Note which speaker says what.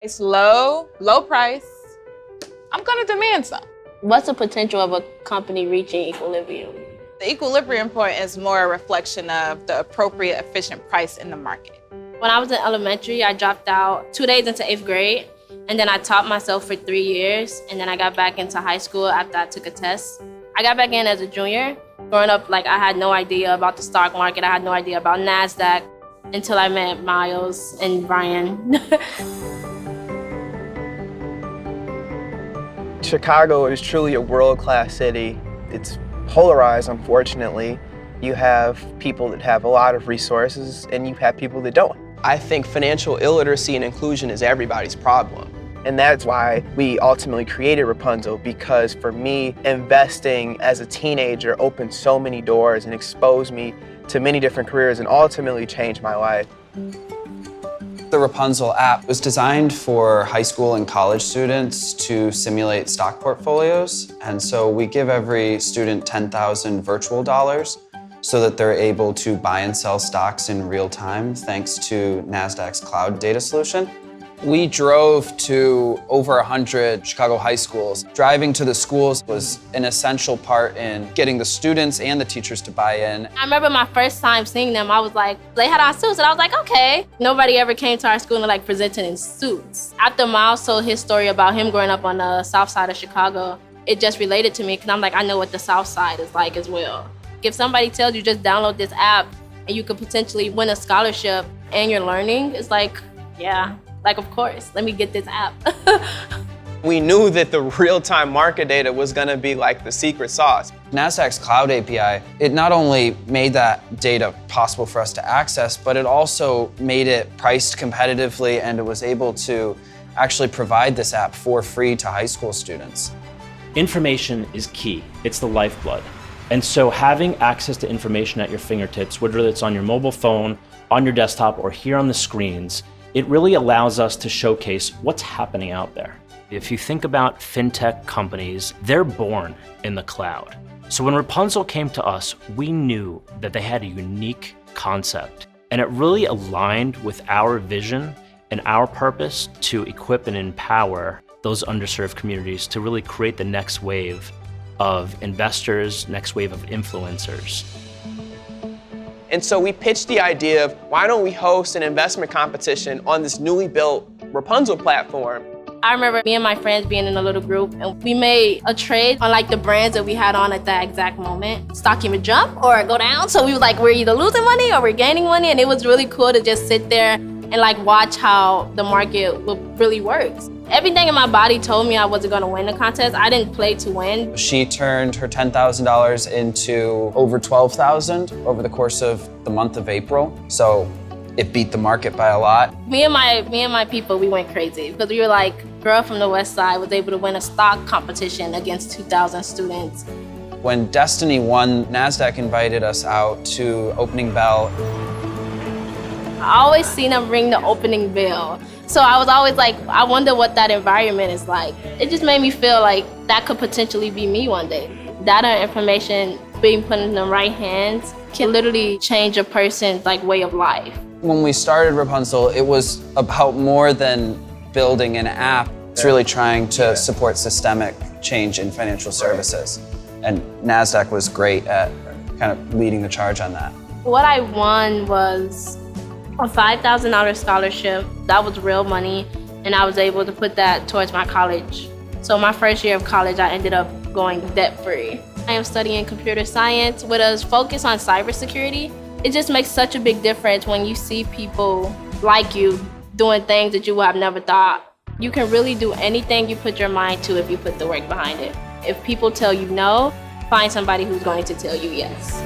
Speaker 1: It's low price. I'm gonna demand some.
Speaker 2: What's the potential of a company reaching equilibrium?
Speaker 1: The equilibrium point is more a reflection of the appropriate, efficient price in the market.
Speaker 2: When I was in elementary, I dropped out 2 days into 8th grade, and then I taught myself for 3 years, and then I got back into high school after I took a test. I got back in as a junior. Growing up, I had no idea about the stock market. I had no idea about NASDAQ until I met Miles and Brian.
Speaker 3: Chicago is truly a world-class city. It's polarized, unfortunately. You have people that have a lot of resources, and you have people that don't.
Speaker 4: I think financial illiteracy and inclusion is everybody's problem.
Speaker 3: And that's why we ultimately created Rapunzel, because for me, investing as a teenager opened so many doors and exposed me to many different careers and ultimately changed my life.
Speaker 5: The Rapunzel app was designed for high school and college students to simulate stock portfolios. And so we give every student 10,000 virtual dollars so that they're able to buy and sell stocks in real time thanks to NASDAQ's cloud data solution. We drove to over 100 Chicago high schools. Driving to the schools was an essential part in getting the students and the teachers to buy in.
Speaker 2: I remember my first time seeing them, I was like, they had on suits, and I was like, okay. Nobody ever came to our school and presented in suits. After Miles told his story about him growing up on the south side of Chicago, it just related to me, because I'm like, I know what the south side is like as well. If somebody tells you just download this app and you could potentially win a scholarship and you're learning, it's like, yeah. Of course, let me get this app.
Speaker 4: We knew that the real-time market data was gonna be like the secret sauce.
Speaker 5: NASDAQ's cloud API, it not only made that data possible for us to access, but it also made it priced competitively, and it was able to actually provide this app for free to high school students.
Speaker 6: Information is key. It's the lifeblood. And so having access to information at your fingertips, whether it's on your mobile phone, on your desktop, or here on the screens, it really allows us to showcase what's happening out there. If you think about fintech companies, they're born in the cloud. So when Rapunzel came to us, we knew that they had a unique concept, and it really aligned with our vision and our purpose to equip and empower those underserved communities to really create the next wave of investors, next wave of influencers.
Speaker 4: And so we pitched the idea of, why don't we host an investment competition on this newly built Rapunzel platform?
Speaker 2: I remember me and my friends being in a little group, and we made a trade on the brands that we had on at that exact moment. Stock either jump or go down. So we were we're either losing money or we're gaining money. And it was really cool to just sit there and watch how the market really works. Everything in my body told me I wasn't gonna win the contest. I didn't play to win.
Speaker 5: She turned her $10,000 into over $12,000 over the course of the month of April. So it beat the market by a lot.
Speaker 2: Me and my people, we went crazy, because we were girl from the West Side was able to win a stock competition against 2,000 students.
Speaker 5: When Destiny won, NASDAQ invited us out to opening bell.
Speaker 2: I always seen them ring the opening bell. So I was always I wonder what that environment is like. It just made me feel like that could potentially be me one day. Data and information being put in the right hands can literally change a person's way of life.
Speaker 5: When we started Rapunzel, it was about more than building an app. It's really trying to support systemic change in financial services. And NASDAQ was great at kind of leading the charge on that.
Speaker 2: What I won was a $5,000 scholarship. That was real money, and I was able to put that towards my college. So my first year of college, I ended up going debt-free. I am studying computer science with a focus on cybersecurity. It just makes such a big difference when you see people like you doing things that you would have never thought. You can really do anything you put your mind to if you put the work behind it. If people tell you no, find somebody who's going to tell you yes.